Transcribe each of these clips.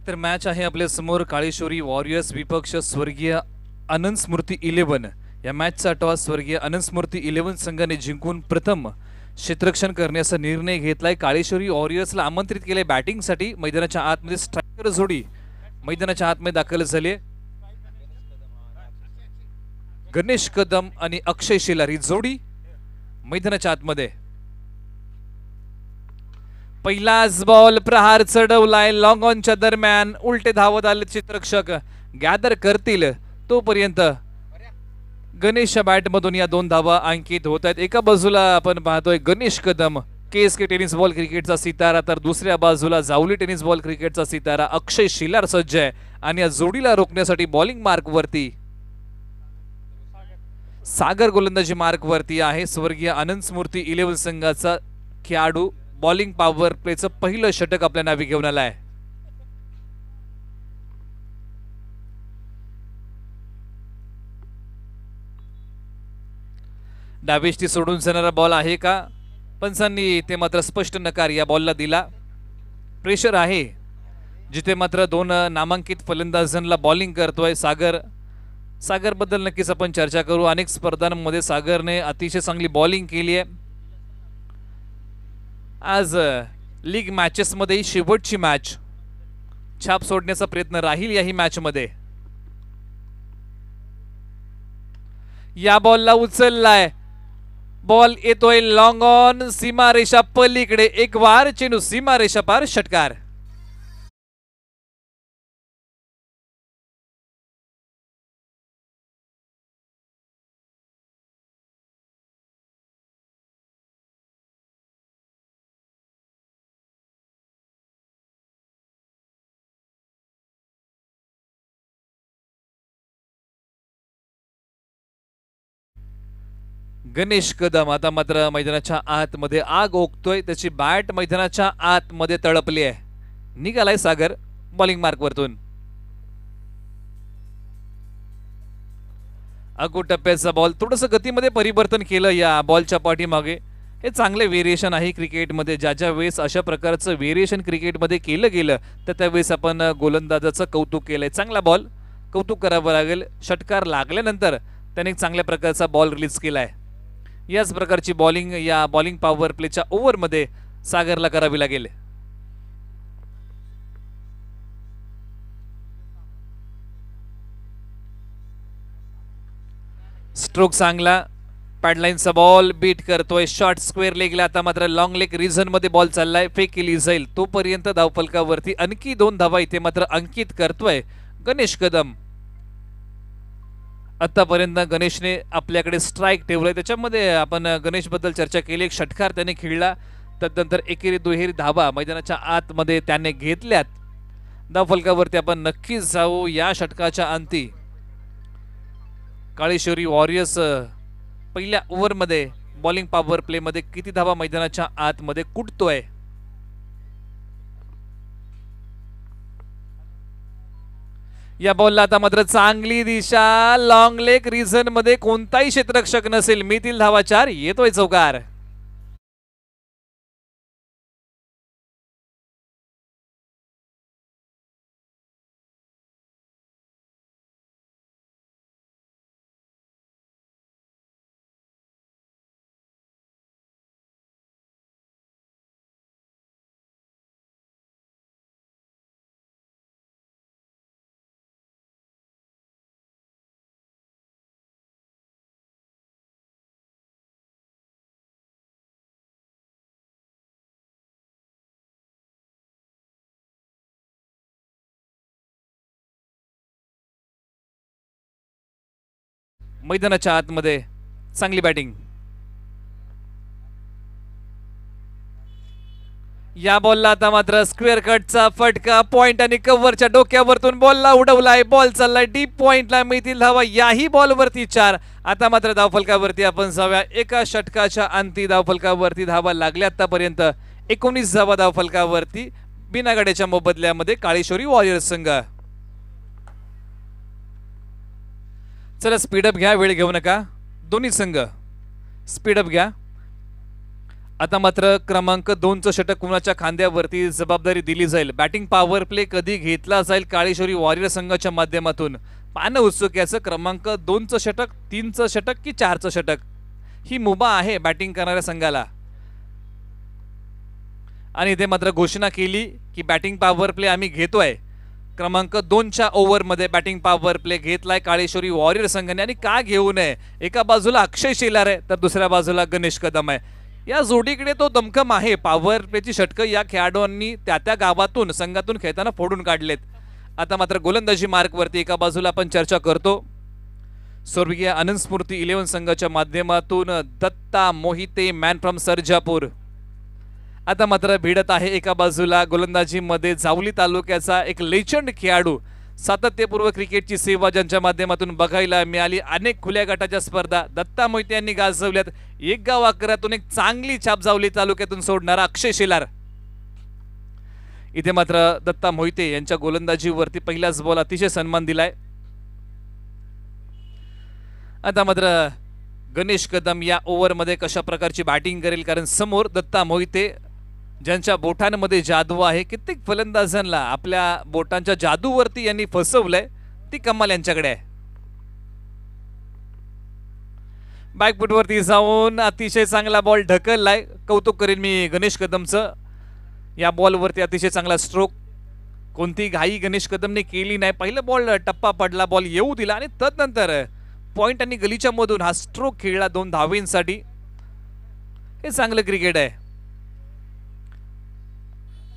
तर मॅच आहे आपल्या समोर काळेश्वरी वॉरियर्स विपक्ष स्वर्गीय आनंद स्मृती 11। या मॅचचा टॉस स्वर्गीय आनंद स्मृती 11 संघाने जिंकून प्रथम क्षेत्ररक्षण करण्याचा निर्णय घेतलाय। काळेश्वरी वॉरियर्सला आमंत्रित केले बॅटिंगसाठी। मैदानाच्या आतमध्ये स्ट्रायकर जोडी मैदानाच्या आतमध्ये दाखल झाली। गणेश कदम आणि अक्षय शेलार ही जोडी मैदानाच्या आतमध्ये। पहिलाच बॉल प्रहार चढवलाय लॉंग ऑनच्या दरम्यान, उलटे धावत आले क्षेत्ररक्षक गॅदर करतील तोपर्यंत गणेशच्या बॅटमधून या दोन धावा अंकित होत आहेत। एका बाजूला आपण पाहतोय Ganesh Kadam KSK tennis ball क्रिकेटचा सितारा, तर दुसऱ्या बाजूला जावली टेनिस बॉल क्रिकेटचा सितारा अक्षय शेलार सज्ज आहे आणि या जोडीला रोखण्यासाठी बॉलिंग मार्क वरती सागर गोलंदाजी मार्क वरती आहे। स्वर्गीय आनंद स्मृती 11 संघाचा खेळाडू बॉलिंग पॉवर प्लेचं पहिलं षटक आपल्या नावी घेऊन आलाय। डावीष्टी सोडून जाणारा बॉल आहे का? पंचांनी ते मात्र स्पष्ट नकार या बॉलला दिला। प्रेशर आहे जिथे मात्र दोन नामांकित फलंदाजांना बॉलिंग करतोय सागर बद्दल नक्कीच आपण चर्चा करू। अनेक स्पर्धांमध्ये सागरने अतिशय चांगली बॉलिंग केली आहे। आज लीग मॅचेस मध्ये शेवटची मॅच छाप सोडण्याचा प्रयत्न राहील याही मॅच मध्ये। या बॉलला उचललाय, बॉल येतोय लॉंग ऑन सीमारेषा पलीकडे, एक वार चेंडू सीमारेषा पार, षटकार। गणेश कदम आता मात्र मैदानाच्या आतमध्ये आग ओकतोय, त्याची बॅट मैदानाच्या आतमध्ये तळपली आहे। निघालाय सागर बॉलिंग मार्क वरतून। अगो टप्प्याचा बॉल, थोडस गतीमध्ये परिवर्तन केलं या बॉलच्या पाठीमागे। हे चांगले व्हेरिएशन आहे क्रिकेटमध्ये। ज्या वेळेस अशा प्रकारचं व्हेरिएशन क्रिकेटमध्ये केलं गेलं तर त्यावेळेस आपण गोलंदाजाचं कौतुक केलंय। चांगला बॉल, कौतुक करावं लागेल। षटकार लागल्यानंतर त्याने चांगल्या प्रकारचा बॉल रिलीज केलाय। याच प्रकारची बॉलिंग या बॉलिंग पॉवर प्लेच्या ओव्हरमध्ये सागरला करावी लागेल। स्ट्रोक चांगला, पॅडलाईनचा बॉल बीट करतोय, शॉर्ट स्क्वेअर लेगला। आता मात्र लॉंग लेग रिझन मध्ये बॉल चाललाय, फेक केली जाईल तोपर्यंत धावफलकावरती आणखी 2 धावा इथे मात्र अंकित करतोय गणेश कदम। आतापर्यंत गणेशने आपल्याकडे स्ट्राइक ठेवलाय, त्याच्यामध्ये आपण गणेश बद्दल चर्चा केली। एक षटकार त्याने खेळला, त्यानंतर एकेरी दुहेरी धावा मैदानाच्या आतमध्ये त्याने घेतल्यात। धावफलकावरती आपण नक्कीच जाऊ या षटकाच्या अंती। काळेश्वरी वॉरियर्स पहिल्या ओव्हरमध्ये बॉलिंग पॉवर प्ले मध्ये किती धावा मैदानाच्या आतमध्ये कुटतोय? या बॉलला आता मात्र चांगली दिशा, लॉंग लेग रिझन मध्ये कोणताही क्षेत्ररक्षक नसेल, मिळतील धावा 4, येतोय चौकार। मैदानाच्या आतमध्ये चांगली बॅटिंग। या बॉलला आता मात्र स्क्वेअर कटचा फटका, पॉइंट आणि कव्हरच्या डोक्यावरतून बॉलला उडवलाय, बॉल चाललाय डीप पॉइंटला, मिळतील धावा याही बॉलवरती 4। आता मात्र धावफलकावरती आपण जाऊया। एका षटकाच्या अंती धावफलकावरती धावा लागल्या आतापर्यंत 19 धावा धावफलकावरती बिना गाड्याच्या मोबदल्यामध्ये काळेश्वरी वॉरियर्स संघ। चला स्पीडअप घ्या, वेळ घेऊ नका, दोन्ही संघ स्पीडअप घ्या। आता मात्र क्रमांक 2चं षटक कुणाच्या खांद्यावरती जबाबदारी दिली जाईल. बॅटिंग पॉवर प्ले कधी घेतला जाईल काळेश्वरी वॉरियर संघाच्या माध्यमातून पाहणं उत्सुक याचं. क्रमांक 2चं षटक, 3चं षटक की 4चं षटक ही मुभा आहे बॅटिंग करणाऱ्या संघाला. आणि इथे मात्र घोषणा केली की बॅटिंग पॉवर प्ले आम्ही घेतोय. क्रमांक 2च्या ओव्हरमध्ये बॅटिंग पॉवर प्ले घेतलाय काळेश्वरी वॉरियर संघाने. आणि का घेऊ नये, एका बाजूला अक्षय शेलार आहे तर दुसऱ्या बाजूला गणेश कदम आहे. या जोडीकडे तो दमखम आहे. पॉवर प्लेची षटकं या खेळाडूंनी त्या त्या गावातून संघातून खेळताना फोडून काढलेत. आता मात्र गोलंदाजी मार्कवरती एका बाजूला आपण चर्चा करतो. स्वर्गीय आनंद स्फूर्ती 11 संघाच्या माध्यमातून दत्ता मोहिते मॅन फ्रॉम सर्जापूर. आता मात्र भिडत आहे एका बाजूला गोलंदाजीमध्ये जावली तालुक्याचा एक लेजंड खेळाडू, सातत्यपूर्व क्रिकेटची सेवा ज्यांच्या माध्यमातून बघायला मिळाली. अनेक खुल्या गटाच्या स्पर्धा दत्ता मोहिते यांनी गाजवल्यात. एक गाव आकारातून एक चांगली छाप जावली तालुक्यातून सोडणारा अक्षय शेलार. इथे मात्र दत्ता मोहिते यांच्या गोलंदाजीवरती पहिलाच बॉल अतिशय सन्मान दिलाय. आता मात्र गणेश कदम या ओव्हरमध्ये कशा प्रकारची बॅटिंग करेल, कारण समोर दत्ता मोहिते ज्यांच्या बोटांमध्ये जादू आहे. कित्येक फलंदाजांना आपल्या बोटांच्या जादूवरती यांनी फसवलंय, ती कमाल यांच्याकडे आहे. बॅकफुटवरती जाऊन अतिशय चांगला बॉल ढकललाय. कौतुक करेन मी गणेश कदमचं. या बॉलवरती अतिशय चांगला स्ट्रोक. कोणती घाई गणेश कदमने केली नाही. पहिला बॉल टप्पा पडला, बॉल येऊ दिला आणि तदनंतर पॉइंट आणि गलीच्या मधून हा स्ट्रोक खेळला 2 धावेंसाठी. हे चांगलं क्रिकेट आहे.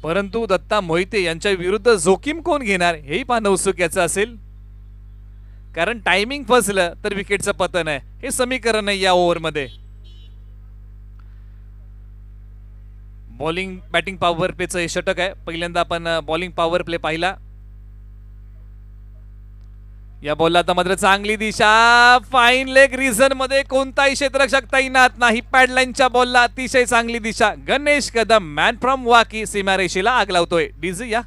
परंतु दत्ता मोहिते यांच्या विरुद्ध जोखीम कोण घेणार हेही पाहणं उत्सुक्याचं असेल, कारण टायमिंग फसलं तर विकेटचं पतन आहे. हे समीकरण आहे या ओव्हरमध्ये. बॉलिंग बॅटिंग पॉवर प्लेचं हे षटक आहे. पहिल्यांदा आपण बॉलिंग पॉवर प्ले पाहिला. या बॉलला आता मात्र चांगली दिशा. फाईन लेग रिझन मध्ये कोणताही क्षेत्ररक्षक तैनात नाही. पॅडलाईनच्या बॉलला अतिशय चांगली दिशा. गणेश कदम मॅन फ्रॉम वाकी सीमारेषेला आग लावतोय. डीजी या.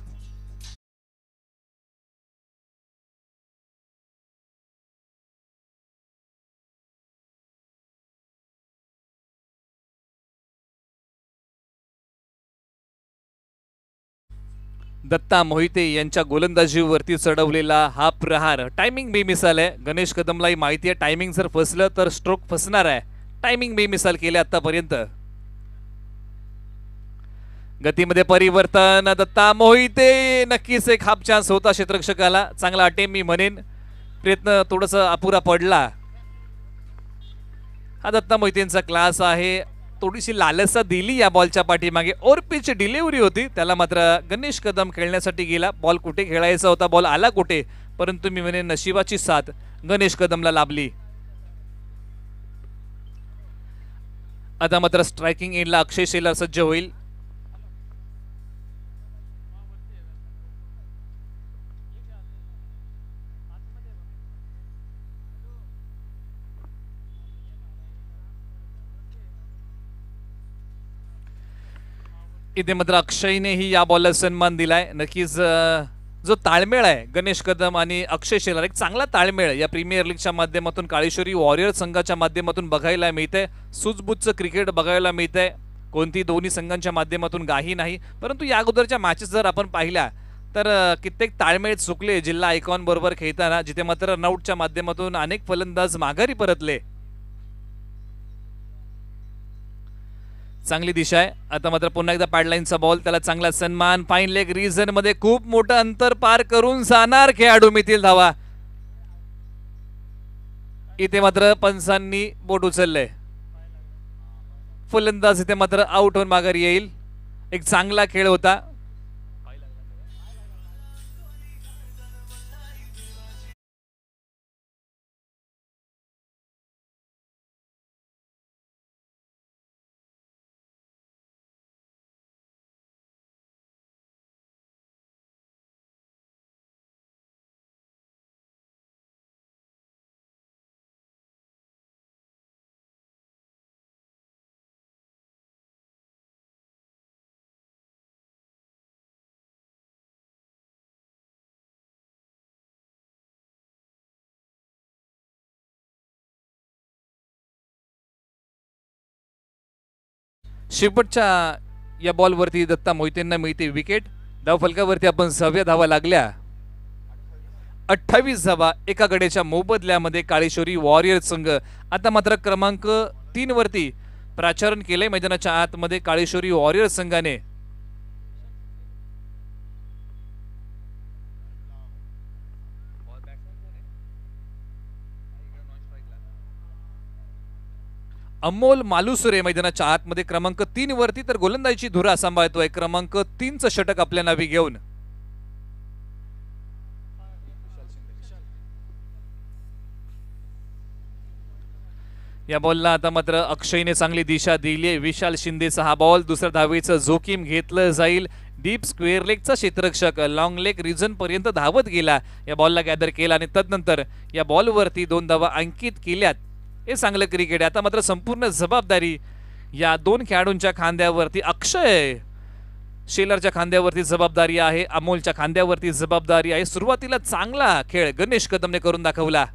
दत्ता मोहिते यांच्या गोलंदाजीवरती चढवलेला हा प्रहार टायमिंग बेमिसाल आहे. गणेश कदमलाही माहिती आहे टायमिंग जर फसलं तर स्ट्रोक फसणार आहे. टायमिंग बेमिसाल केले आतापर्यंत. गतीमध्ये परिवर्तन. दत्ता मोहिते नक्कीच एक हाफ चान्स होता क्षेत्ररक्षकाला. चांगला अटेम्प मी म्हणेन. प्रयत्न थोडस अपुरा पडला. हा दत्ता मोहितेंचा क्लास आहे. थोडीशी लालसा दिली या बॉलच्या पाठीमागे. ओर पिच डिलिव्हरी होती, त्याला मात्र गणेश कदम खेळण्यासाठी गेला. बॉल कुठे खेळायचा होता, बॉल आला कुठे, परंतु मी म्हणे नशिबाची साथ गणेश कदमला लाभली. आता मात्र स्ट्रायकिंग एंडला अक्षय शेलार सज्ज होईल. इथे मात्र अक्षयनेही या बॉलला सन्मान दिलाय. नक्कीच जो ताळमेळ आहे गणेश कदम आणि अक्षय शेलार, एक चांगला ताळमेळ या प्रीमियर लीगच्या माध्यमातून काळेश्वरी वॉरियर संघाच्या माध्यमातून बघायला मिळतंय. सुजबुजचं क्रिकेट बघायला मिळतंय. कोणती दोन्ही संघांच्या माध्यमातून गाही नाही. परंतु या अगोदरच्या मॅचेस जर आपण पाहिल्या तर कित्येक ताळमेळ चुकले जिल्हा आयकॉन बरोबर खेळताना, जिथे मात्र रनआउटच्या माध्यमातून अनेक फलंदाज माघारी परतले. चांगली दिशा आहे. आता मात्र पुन्हा एकदा पॅडलाईनचा बॉल, त्याला चांगला सन्मान. फाईन लेग रिजन मध्ये खूप मोठं अंतर पार करून जाणार खेळाडू मितील धावा. इथे मात्र पंचांनी बोट उचलले. फलंदाज इथे मात्र आउट होऊन माघारी येईल. एक चांगला खेळ होता. शेवटच्या या बॉलवरती दत्ता मोहितेंना मिळते विकेट. धावफलकावरती आपण 6व्या धावा लागल्या. 28 धावा एका गड्याच्या मोबदल्यामध्ये काळेश्वरी वॉरियर संघ आता मात्र क्रमांक 3 वरती प्राचारण केले मैदानाच्या आतमध्ये काळेश्वरी वॉरियर संघाने. अमोल मालुसरे मैदानाच्या आतमध्ये क्रमांक 3 वरती, तर गोलंदाजीची धुरा सांभाळतोय क्रमांक 3चं षटक आपल्या नावी घेऊन. या बॉलला आता मात्र अक्षयने चांगली दिशा दिली आहे. विशाल शिंदेचा हा बॉल, दुसऱ्या धावेचं जोखीम घेतलं जाईल. डीप स्क्वेअर लेगचा क्षेत्ररक्षक लॉंग लेग रिजन पर्यंत धावत गेला, या बॉलला गॅदर केला आणि तदनंतर या बॉलवरती 2 धावा अंकित केल्यात. हे चांगलं क्रिकेट आहे. आता मात्र संपूर्ण जबाबदारी या 2 खेळाडूंच्या खांद्यावरती. अक्षय शेलरच्या खांद्यावरती जबाबदारी आहे, अमोलच्या खांद्यावरती जबाबदारी आहे. सुरुवातीला चांगला खेळ गणेश कदमने करून दाखवला.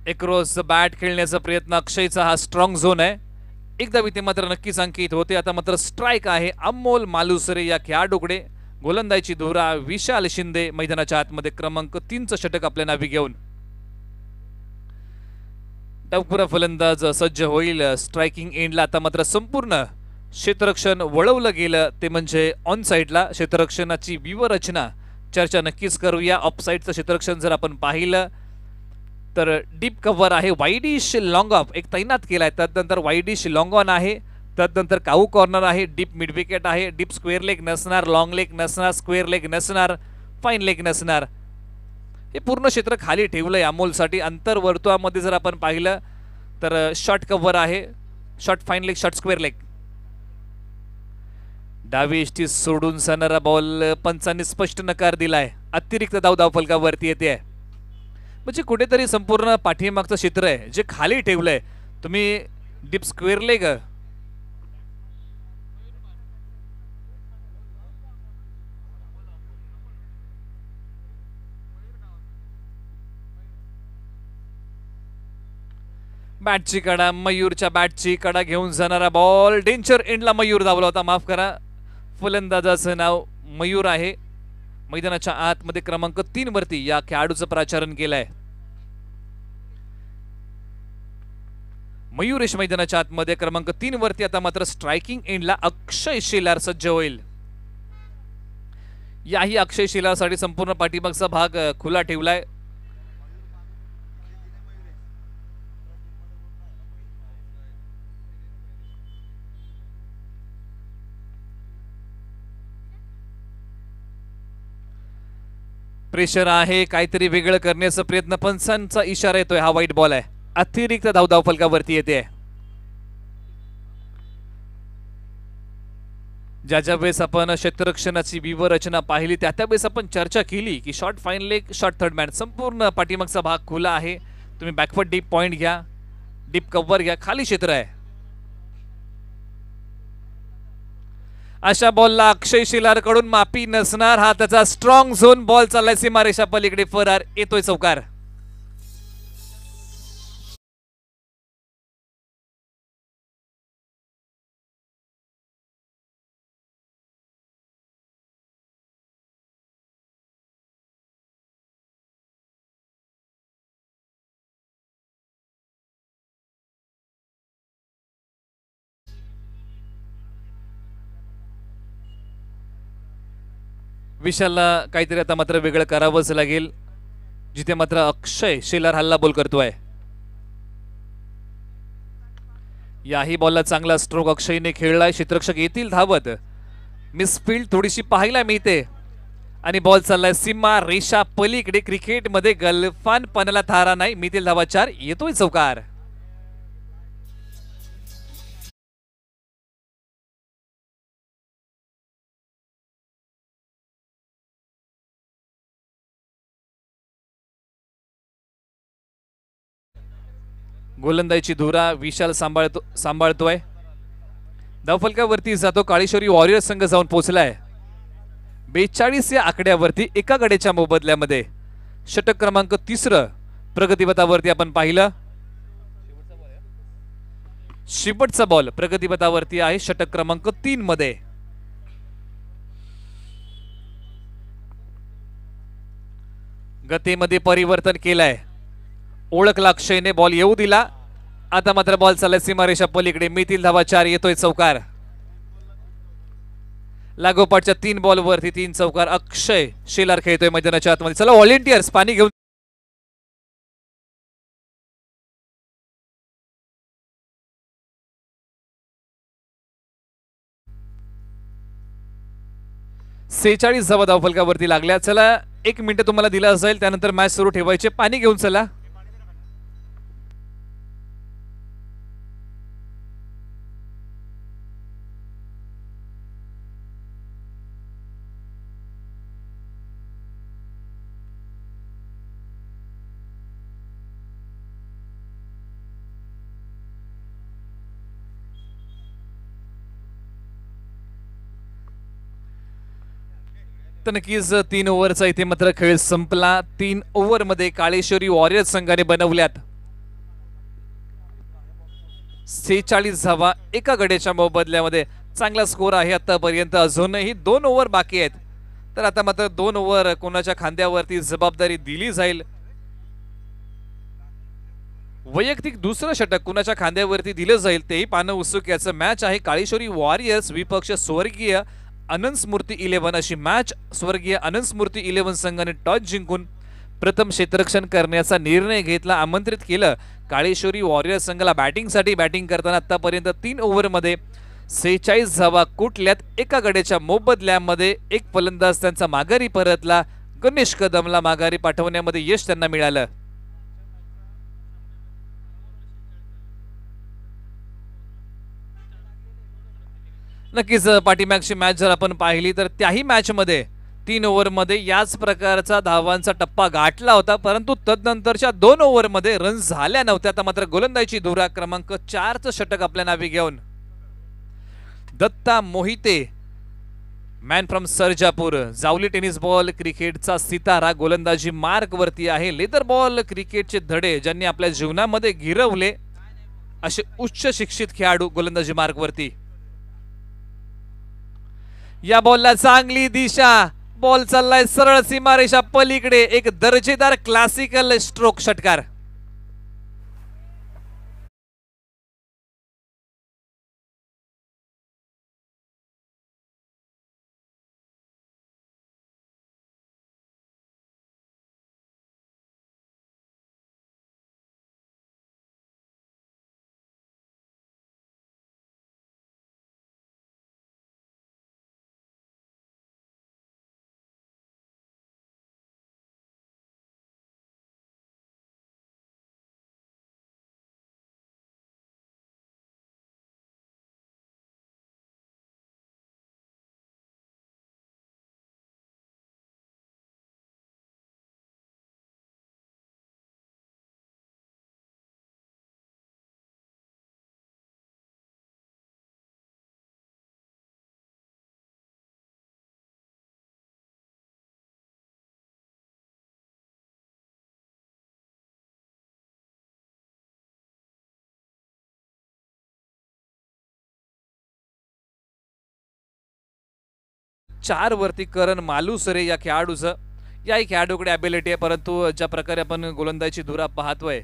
एक्रॉस बॅट खेळण्याचा प्रयत्न अक्षयचा, हा स्ट्रॉंग झोन आहे. एकदा विते मात्र नक्कीच अंकित होते. आता मात्र स्ट्राइक आहे अमोल मालुसरे या खेळाडूकडे. गोलंदाजीची धुरा विशाल शिंदे मैदानाच्या आतमध्ये क्रमांक 3चं षटक आपल्या नावी घेऊन. डावखुरा फलंदाज सज्ज होईल स्ट्रायकिंग एंडला. आता मात्र संपूर्ण क्षेत्ररक्षण वळवलं गेलं, ते म्हणजे ऑन साइडला. क्षेत्ररक्षणाची व्यूहरचना चर्चा नक्कीच करूया. ऑफ साइडचं क्षेत्ररक्षण जर आपण पाहिलं तर डीप कव्हर आहे, वाईडिश लॉंग ऑफ एक तैनात केलाय. त्यानंतर वाईडिश लॉंग ऑन आहे, त्यानंतर काऊ कॉर्नर आहे, डीप मिड विकेट आहे. डीप स्क्वेअर लेग नसणार, लॉंग लेग नसणार, स्क्वेअर लेग नसणार, फाईन लेग नसणार. हे पूर्ण क्षेत्र खाली ठेवलंय अमोलसाठी. अंतर वर्तुळामध्ये जर आपण पाहिलं तर शॉर्ट कव्हर आहे, short fine leg, short square leg. डावी एष्टी सोडून जाणारा बॉल, पंचांनी स्पष्ट नकार दिलाय. अतिरिक्त धावफलकावरती येते. म्हणजे कुठेतरी संपूर्ण पाठीमागचं क्षेत्र आहे जे खाली ठेवलंय तुम्ही. डीप स्क्वेअर लेग, बॅटची कडा, मयूरच्या बॅटची कडा घेऊन जाणारा बॉल. डेंजर एंडला मयूर धावला होता, माफ करा. फलंदाजाचं नाव मयूर आहे. मैदानाच्या आतमध्ये क्रमांक 3 वरती या खेळाडूचं प्राचारण केलंय. मयूरेश मैदानाच्या आतमध्ये क्रमांक 3 वरती. आता मात्र स्ट्रायकिंग एंडला अक्षय शेलार सज्ज होईल. याही अक्षय शेलारसाठी संपूर्ण पाठीमागचा भाग खुला ठेवलाय. प्रेशर आहे, काहीतरी वेगळं करण्याचा प्रयत्न. पंचांचा इशारा येतोय, हा वाईट बॉल आहे. अतिरिक्त धावफलकावरती येते. ज्या ज्या वेळेस आपण क्षेत्ररक्षणाची व्यूहरचना पाहिली त्या वेळेस आपण चर्चा केली की short fine leg, short third man, संपूर्ण पाठीमागचा भाग खुला आहे. तुम्ही बॅकवर्ड डीप पॉइंट घ्या, डीप कव्हर घ्या, खाली क्षेत्र आहे. अशा बॉलला अक्षय शेलार कडून माफी नसणार. हा त्याचा स्ट्रॉंग झोन बॉल चाललाय सीमारेषा पलीकडे, फरार येतोय चौकार. विशालला काहीतरी आता मात्र वेगळं करावंच लागेल, जिथे मात्र अक्षय शेलार हल्ला बॉल करतोय. याही बॉलला चांगला स्ट्रोक अक्षयने खेळलाय. क्षेत्ररक्षक येतील धावत. मिसफील्ड थोडीशी पाहायला मिळते आणि बॉल चाललाय सीमा रेषा पलीकडे. क्रिकेटमध्ये गलफानपणाला थारा नाही. मिळतील धावा 4, येतोय चौकार. गोलंदाजीची धुरा विशाल सांभाळतोय. धावफलकावरती जातो काळेश्वरी वॉरियर संघ जाऊन पोहोचलाय 42 या आकड्यावरती एका गड्याच्या मोबदल्यामध्ये. षटक क्रमांक 3 प्रगतीपथावरती आपण पाहिलं. शेवटचा बॉल प्रगतीपथावरती आहे षटक क्रमांक 3 मध्ये. गतीमध्ये परिवर्तन केलंय. ओळखला अक्षयने, बॉल येऊ दिला. आता मात्र बॉल चालला सीमारेषा पलीकडे. मितील धावा 4, येतोय चौकार. लागोपाठच्या 3 बॉलवरती 3 चौकार. अक्षय शेलार खेळतोय मैदानाच्या आतमध्ये. चला व्हॉलेंटियर्स पाणी घेऊन. सेहेचाळीस धावा धावफलकावरती लागल्या. चला 1 मिनिट तुम्हाला दिला असेल, त्यानंतर मॅच सुरू ठेवायचे. पाणी घेऊन चला. तर नक्कीच 3 ओव्हरचा इथे मात्र खेळ संपला. 3 ओव्हरमध्ये काळेश्वरी वॉरियर्स संघाने बनवल्यात 46 धावा एका गड्याच्या मोबदल्यामध्ये. चांगला स्कोर आहे आतापर्यंत. अजूनही 2 ओव्हर बाकी आहेत. तर आता मात्र 2 ओव्हर कोणाच्या खांद्यावरती जबाबदारी दिली जाईल. वैयक्तिक दुसरं षटक कुणाच्या खांद्यावरती दिलं जाईल तेही पाहणं उत्सुक याचं मॅच आहे. काळेश्वरी वॉरियर्स विपक्ष स्वर्गीय अनंत स्मृती 11 अशी मॅच. स्वर्गीय अनंत स्मृती 11 संघाने टॉस जिंकून प्रथम क्षेत्ररक्षण करण्याचा निर्णय घेतला. आमंत्रित केलं काळेश्वरी वॉरियर्स संघाला बॅटिंगसाठी. बॅटिंग करताना आतापर्यंत 3 ओव्हरमध्ये 46 धावा कुठल्यात एका गड्याच्या मोबदल्यामध्ये. एक फलंदाज त्यांचा माघारी परतला. गणेश कदमला माघारी पाठवण्यामध्ये यश त्यांना मिळालं. नक्कीच पाठीमागची मॅच जर आपण पाहिली तर त्याही मॅचमध्ये 3 ओव्हरमध्ये याच प्रकारचा धावांचा टप्पा गाठला होता, परंतु तदनंतरच्या 2 ओव्हरमध्ये रन झाल्या नव्हत्या. आता मात्र गोलंदाजी धुरा क्रमांक 4चं षटक आपल्या नावे घेऊन Datta Mohite, man from Sarjapur. Javali tennis ball क्रिकेटचा सितारा गोलंदाजी मार्क वरती आहे. लेदर बॉल क्रिकेटचे धडे ज्यांनी आपल्या जीवनामध्ये गिरवले असे उच्च शिक्षित खेळाडू गोलंदाजी मार्क वरती. या बॉलला चांगली दिशा. बॉल चाललाय सरळ सीमारेषा पलीकडे. एक दर्जेदार क्लासिकल स्ट्रोक षटकार. चार वरती करण मालुसरे या खेळाडूचं. याही खेळाडूकडे ॲबिलिटी आहे, परंतु ज्या प्रकारे आपण गोलंदाजी धुरा पाहतोय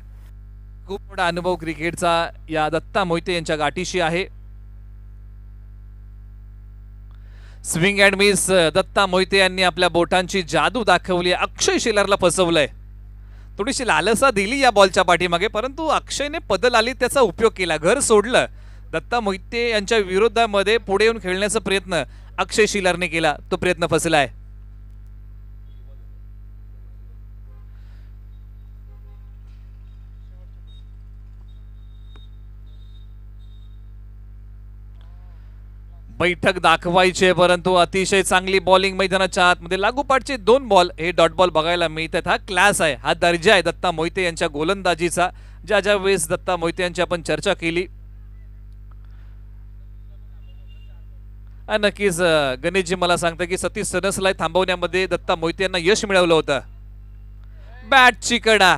खूप मोठा अनुभव क्रिकेटचा या दत्ता मोहिते यांच्या गाठीशी आहे. Swing and miss. Datta Mohite यांनी आपल्या बोटांची जादू दाखवली. अक्षय शेलारला फसवलंय. थोडीशी लालसा दिली या बॉलच्या पाठीमागे, परंतु अक्षयने पदल आली त्याचा उपयोग केला. घर सोडलं. दत्ता मोहिते यांच्या विरोधामध्ये पुढे येऊन खेळण्याचा प्रयत्न अक्षय शेलारने केला. तो प्रयत्न फसलाय. बैठक दाखवायचे, परंतु अतिशय चांगली बॉलिंग मैदानाच्या आतमध्ये. लागोपाठचे 2 बॉल हे डॉट बॉल बघायला मिळतात. हा क्लास आहे, हा दर्जा आहे दत्ता मोहिते यांच्या गोलंदाजीचा. ज्या ज्या वेळेस दत्ता मोहिते यांची आपण चर्चा केली, नक्कीच गणेशजी मला सांगता की सतीश सनसला थांबवण्यामध्ये दत्ता मोहिते यांना यश मिळवलं होतं. बॅटची कडा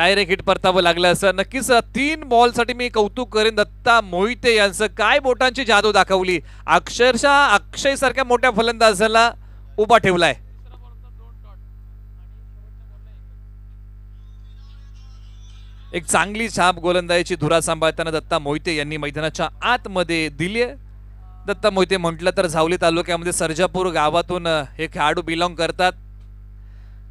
डायरेक्ट हिट परतावं लागलं असं. नक्कीच 3 बॉलसाठी मी कौतुक करेन दत्ता मोहिते यांचं. काय बोटांची जादू दाखवली, अक्षरशः अक्षय सारख्या मोठ्या फलंदाजाला उभा ठेवलाय. एक चांगली छाप गोलंदाजीची धुरा सांभाळताना दत्ता मोहिते यांनी मैदानाच्या आतमध्ये दिली. दत्ता मोहिते म्हटलं तर झावली तालुक्यामध्ये सर्जापूर गावातून हे खेळाडू बिलॉंग करतात.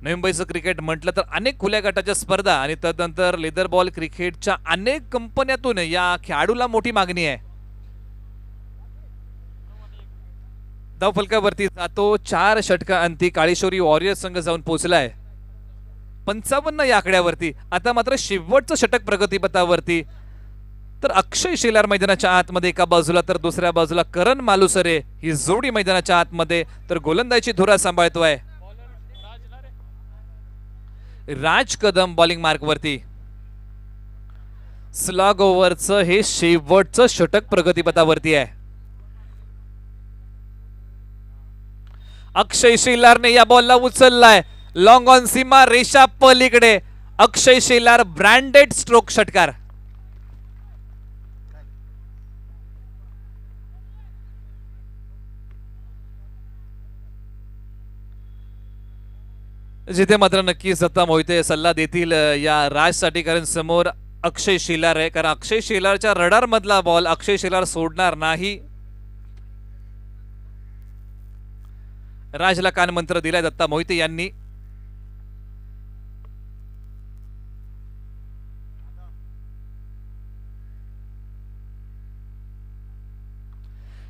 नवी मुंबईचं क्रिकेट म्हटलं तर अनेक खुल्या गटाच्या स्पर्धा आणि तदनंतर लेदर बॉल क्रिकेटच्या अनेक कंपन्यातून या खेळाडूला मोठी मागणी आहे. धावफलकावरती जातो, 4 षटका अंती काळेश्वरी वॉरियर संघ जाऊन पोहोचलाय 55 या आकड्यावरती. आता मात्र शेवटचं षटक प्रगतीपथावरती. तर अक्षय शेलार मैदानाच्या आतमध्ये एका बाजूला तर दुसऱ्या बाजूला करण मालुसरे ही जोडी मैदानाच्या आतमध्ये. तर गोलंदाजीची धुरा सांभाळतोय राज कदम बॉलिंग मार्क वरती. स्लॉग ओव्हरचं हे शेवटचं षटक प्रगतीपथावरती आहे. अक्षय शेलारने या बॉलला उचललाय लॉंग ऑन सीमा रेषा पलीकडे. अक्षय शेलार ब्रँडेड स्ट्रोक षटकार. जिथे मात्र नक्कीच दत्ता मोहिते सल्ला देतील या राजसाठी, कारण समोर अक्षय शेलार आहे. कारण अक्षय शेलारच्या रडार मधला बॉल अक्षय शेलार सोडणार नाही. राजला कान मंत्र दिलाय दत्ता मोहिते यांनी.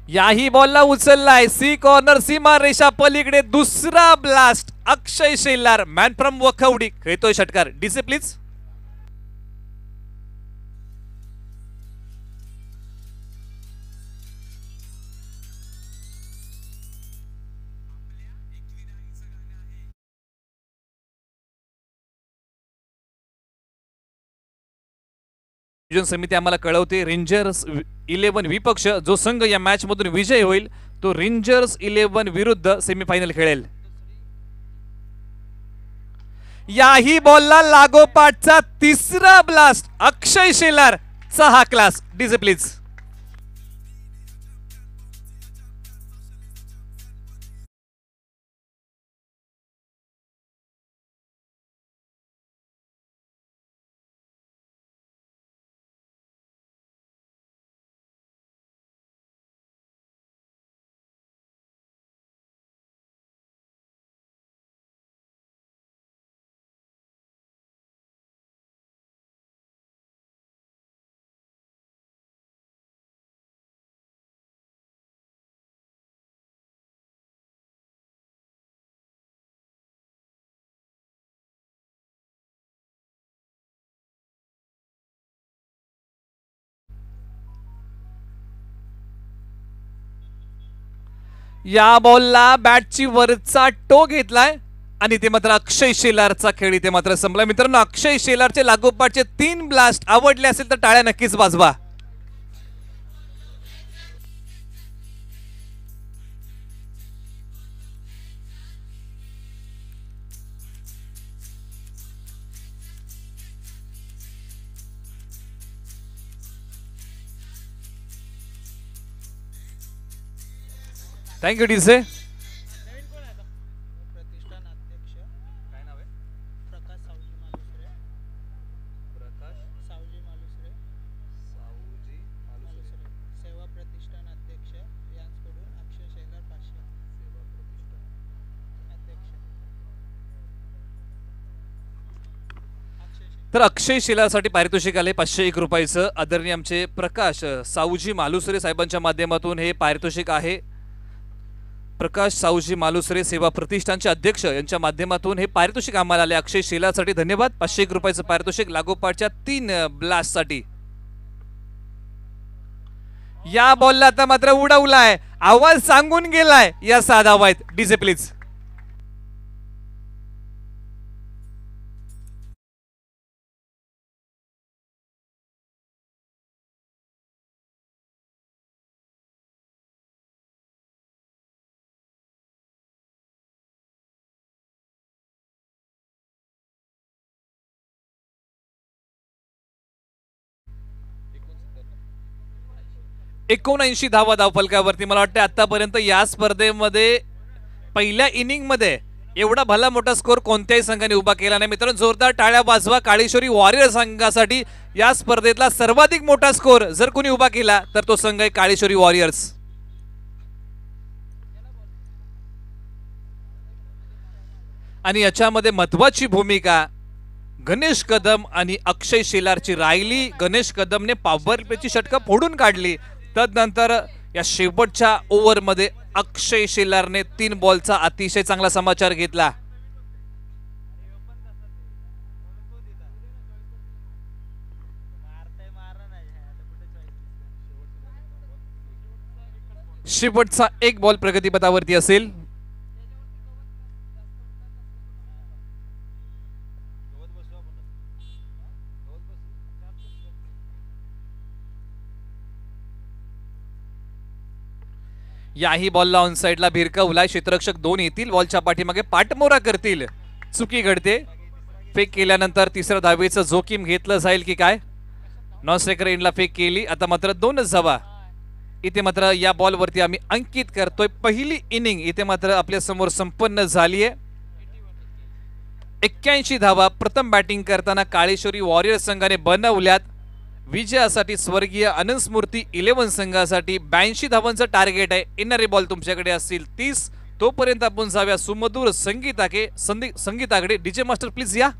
याही बॉलला उचललाय सी कॉर्नर सीमा रेषा पलीकडे. दुसरा blast Akshay Shelar man from Wakhavadi खेळतोय षटकार. DC please. समिती आम्हाला कळवते रेंजर्स 11 विपक्ष जो संघ या मॅच मधून विजय होईल तो रेंजर्स 11 विरुद्ध सेमीफायनल खेळेल. याही बॉलला लागोपाठचा तिसरा ब्लास्ट अक्षय शेलार चा हा क्लास. DJ please. या बॉलला बॅटची वरचा टो घेतलाय आणि ते मात्र अक्षय शेलारचा खेळ इथे मात्र संपला. मित्रांनो, अक्षय शेलारचे लागोपाठचे 3 ब्लास्ट आवडले असेल तर टाळ्या नक्कीच वाजवा. Thank you DJ. तर अक्षय शेलारसाठी पारितोषिक आले 501 रुपयाचं. आदरणीय आमचे प्रकाश सावजी मालुसरे साहेबांच्या माध्यमातून हे पारितोषिक आहे. प्रकाश सावजी मालुसरे सेवा प्रतिष्ठानचे अध्यक्ष यांच्या माध्यमातून हे पारितोषिक आम्हाला आले. अक्षय शेलारसाठी धन्यवाद. 501 रुपयाचं पारितोषिक लागोपाठच्या 3 ब्लास्ट साठी. या बॉलला आता मात्र उडवलाय, आवाज सांगून गेलाय या साधा वाईत. DJ please. 79 धावा धावफलकावरती. मला वाटतं आतापर्यंत या स्पर्धेमध्ये पहिल्या इनिंग मध्ये एवढा भला मोठा स्कोर कोणत्याही संघाने उभा केला नाही. मित्रांनो, जोरदार टाळ्या वाजवा काळेश्वरी वॉरियर संघासाठी. या स्पर्धेतला सर्वाधिक मोठा स्कोर जर कोणी उभा केला तर तो संघ आहे काळेश्वरी वॉरियर्स. आणि याच्यामध्ये महत्वाची भूमिका गणेश कदम आणि अक्षय शेलारची राहिली. गणेश कदमने पॉवर प्लेची षटकं फोडून काढली. तदनंतर या शेवटच्या ओव्हरमध्ये अक्षय शेलारने 3 बॉलचा अतिशय चांगला समाचार घेतला. शेवटचा 1 बॉल प्रगतीपथावरती असेल. याही बॉलला ऑन साइडला भिरकवलाय. क्षेत्ररक्षक 2 येतील बॉलच्या पाठीमागे पाठमोरा करतील. चुकी घडते. फेक केल्यानंतर तिसऱ्या धावेचं जोखीम घेतलं जाईल की काय. नॉन स्ट्रायकर एंडला फेक केली. आता मात्र 2च धावा इथे मात्र या बॉलवरती आम्ही अंकित करतोय. पहिली इनिंग इथे मात्र आपल्या समोर संपन्न झाली आहे. 81 धावा प्रथम बॅटिंग करताना काळेश्वरी वॉरियर संघाने बनवल्यात. विजयासाठी स्वर्गीय आनंद स्मृती 11 संघासाठी 82 धावांचं टार्गेट आहे. येणारे बॉल तुमच्याकडे असतील 30. तोपर्यंत आपण जाऊया सुमधुर संगीताकडे. डीजे मास्टर प्लीज या.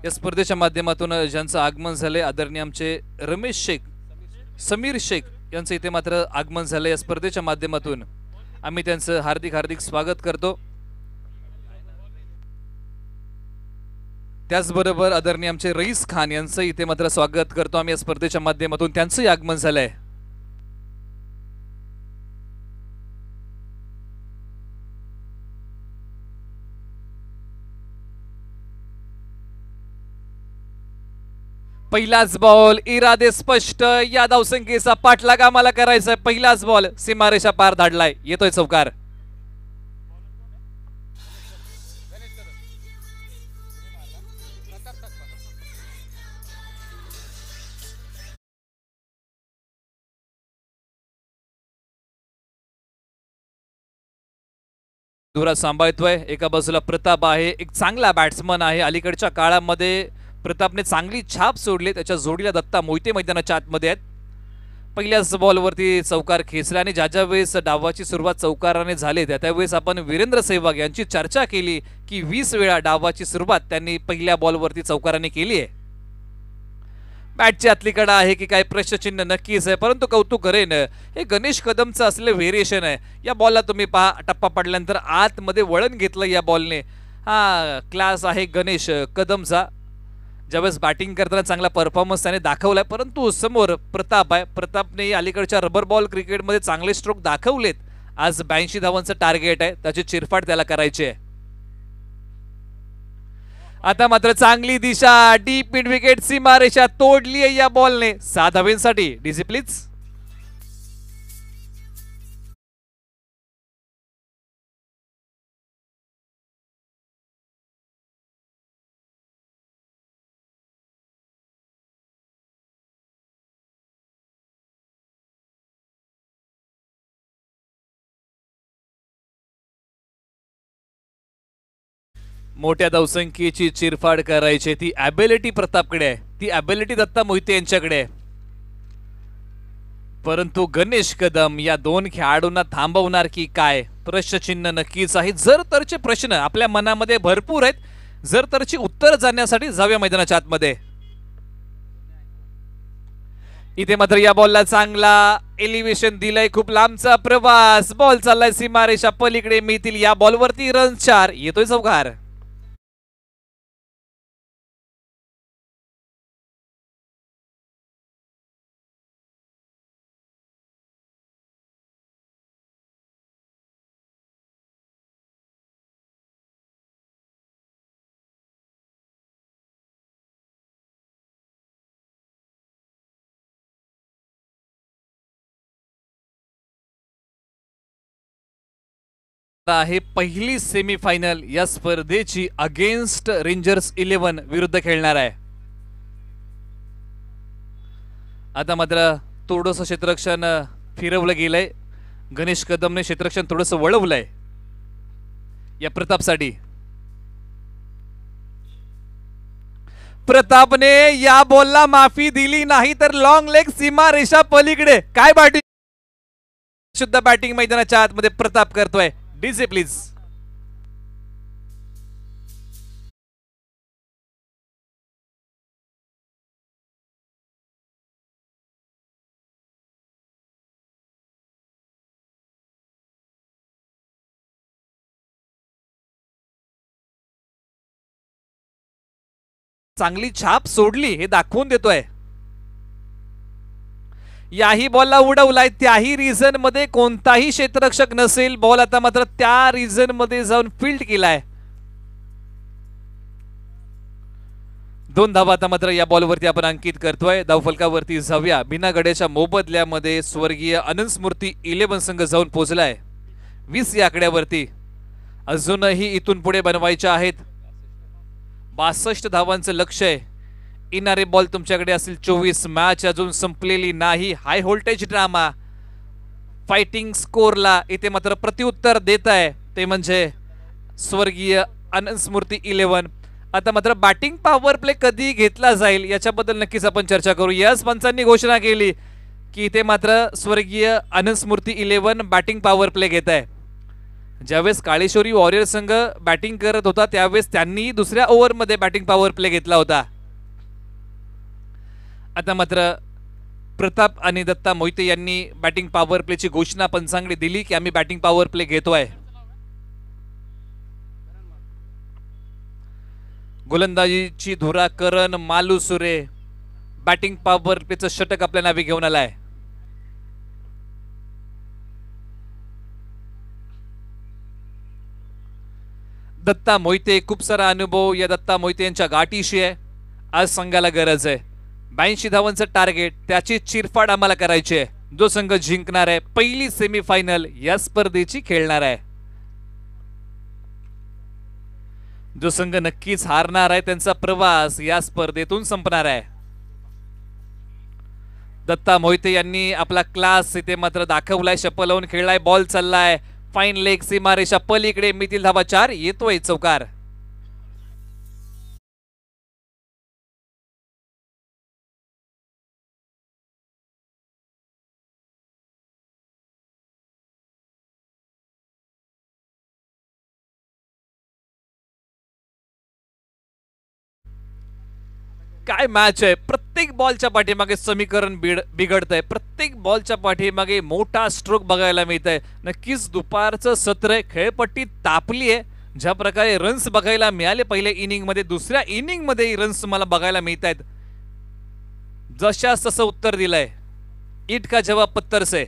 या स्पर्धेच्या माध्यमातून ज्यांचं आगमन झाले आदरणीय आमचे रमेश शेख, समीर शेख यांचं इथे मात्र आगमन झाले. या स्पर्धेच्या माध्यमातून आम्ही त्यांचं हार्दिक हार्दिक स्वागत करतो. त्याचबरोबर आदरणीय आमचे रईस खान यांचं इथे मात्र स्वागत करतो आम्ही या स्पर्धेच्या माध्यमातून. त्यांचंही आगमन झालंय. पहिलाच बॉल, इरादे स्पष्ट, या धावसंख्येचा पाठलाग आम्हाला करायचा आहे. पहिलाच बॉल सीमारेषा पार धाडलाय, येतोय चौकार. धुरा सांभाळतोय. एका बाजूला प्रताप आहे, एक चांगला बॅट्समन आहे. अलीकडच्या काळामध्ये प्रतापने चांगली छाप सोडली. त्याच्या जोडीला दत्ता मोहिते मैदानाच्या आतमध्ये आहेत. पहिल्याच बॉलवरती चौकार खेचला आणि ज्या ज्या वेळेस डावाची सुरुवात चौकाराने झाली त्यावेळेस आपण वीरेंद्र सेहवाग यांची चर्चा केली की 20 वेळा डावाची सुरुवात त्यांनी पहिल्या बॉलवरती चौकाराने केली आहे. बॅटची आतली कडा आहे की काय प्रश्नचिन्ह नक्कीच आहे, परंतु कौतुक करेन हे गणेश कदमचं असलेलं व्हेरिएशन आहे. या बॉलला तुम्ही पहा, टप्पा पडल्यानंतर आतमध्ये वळण घेतलं या बॉलने. हा क्लास आहे गणेश कदमचा. ज्यावेळेस बॅटिंग करताना चांगला परफॉर्मन्स त्याने दाखवलाय, परंतु समोर प्रताप आहे. प्रतापने अलीकडच्या रबर बॉल क्रिकेटमध्ये चांगले स्ट्रोक दाखवलेत. आज 82 धावांचं टार्गेट आहे, त्याची चिरफाड त्याला करायची आहे. आता मात्र चांगली दिशा, डीप मिड विकेट, सीमारेषा तोडली आहे या बॉलने. 7 धावांसाठी डीसी प्लीज. मोठ्या धावसंख्येची चिरफाड करायची ती ॲबिलिटी प्रतापकडे आहे, ती ॲबिलिटी दत्ता मोहिते यांच्याकडे आहे. परंतु गणेश कदम या दोन खेळाडूंना थांबवणार की काय, प्रश्नचिन्ह नक्कीच आहे. जर तरचे प्रश्न आपल्या मनामध्ये भरपूर आहेत. जर तरची उत्तर जाण्यासाठी जाऊया मैदानाच्या आतमध्ये. इथे मात्र या बॉलला चांगला एलिव्हेशन दिलंय, खूप लांबचा प्रवास. बॉल चाललाय सीमारेषा पलीकडे, मिळतील या बॉलवरती रन 4, येतोय चौकार. आहे पहिली सेमीफायनल या स्पर्धेची अगेन्स्ट रेंजर्स 11 विरुद्ध खेळणार आहे. आता मात्र थोडंसं क्षेत्ररक्षण फिरवलं गेलंय. गणेश कदमने क्षेत्ररक्षण थोडंसं वळवलंय या प्रतापसाठी. प्रतापने या बॉलला माफी दिली नाही तर लॉंग लेग सीमारेषा पलीकडे. काय बॅटिंग, शुद्ध बॅटिंग मैदानाच्या आतमध्ये प्रताप करतोय. DJ please. चांगली छाप सोडली हे दाखवून देतोय. याही बॉलला उडवलाय, त्याही रिझन मध्ये कोणताही क्षेत्ररक्षक नसेल. बॉल आता मात्र त्या रिझन मध्ये जाऊन फील्ड केलाय. 2 धावा आता मात्र या बॉलवरती आपण अंकित करतोय. धावफलकावरती जाऊया. बिना गड्याच्या मोबदल्यामध्ये स्वर्गीय अनंत स्मृती 11 संघ जाऊन पोहोचलाय 20 या आकड्यावरती. अजूनही इथून पुढे बनवायचे आहेत. 62 धावांचं लक्ष्य आहे. येणारे बॉल तुमच्याकडे असतील 24. मॅच अजून संपलेली नाही. हाय व्होल्टेज ड्रामा, फायटिंग स्कोरला इथे मात्र प्रत्युत्तर देत आहे ते म्हणजे स्वर्गीय अनंत स्मृती 11. आता मात्र बॅटिंग पॉवर प्ले कधी घेतला जाईल याच्याबद्दल नक्कीच आपण चर्चा करू. यस पंचांनी घोषणा केली की इथे मात्र स्वर्गीय अनंत स्मृती 11 बॅटिंग पॉवर प्ले घेत आहे. ज्यावेळेस काळेश्वरी वॉरियर संघ बॅटिंग करत होता त्यावेळेस त्यांनी दुसऱ्या ओव्हरमध्ये बॅटिंग पॉवर प्ले घेतला होता. आता मात्र प्रताप आणि दत्ता मोहिते यांनी बॅटिंग पॉवर प्लेची घोषणा पंचांकडे दिली की आम्ही बॅटिंग पॉवर प्ले घेतोय. गोलंदाजीची धुरा करण मालुसुरे बॅटिंग पॉवर प्लेचं षटक आपल्या नावे घेऊन आलाय. दत्ता मोहिते खूप सारा अनुभव या दत्ता मोहिते यांच्या गाठीशी आहे. आज संघाला गरज आहे. 82 धावांचं टार्गेट, त्याची चिरफाड आम्हाला करायची आहे. जो संघ जिंकणार आहे पहिली सेमीफायनल या स्पर्धेची खेळणार आहे. जो संघ नक्कीच हारणार आहे त्यांचा प्रवास या स्पर्धेतून संपणार आहे. दत्ता मोहिते यांनी आपला क्लास इथे मात्र दाखवलाय. शपल लावून खेळलाय, बॉल चाललाय फाईन लेग, सीमारेषा पलीकडे, मितील धावा 4, येतोय चौकार. काय मॅच आहे. प्रत्येक बॉलच्या पाठीमागे समीकरण बिघडतंय. प्रत्येक बॉलच्या पाठीमागे मोठा स्ट्रोक बघायला मिळत आहे. नक्कीच दुपारचं सत्र आहे, खेळपट्टी तापली आहे. ज्या प्रकारे रन्स बघायला मिळाले पहिल्या इनिंग मध्ये, दुसऱ्या इनिंग मध्ये रन्स मला बघायला मिळत आहेत. जशास तसं उत्तर दिलंय. इट का जवाब पत्थर से.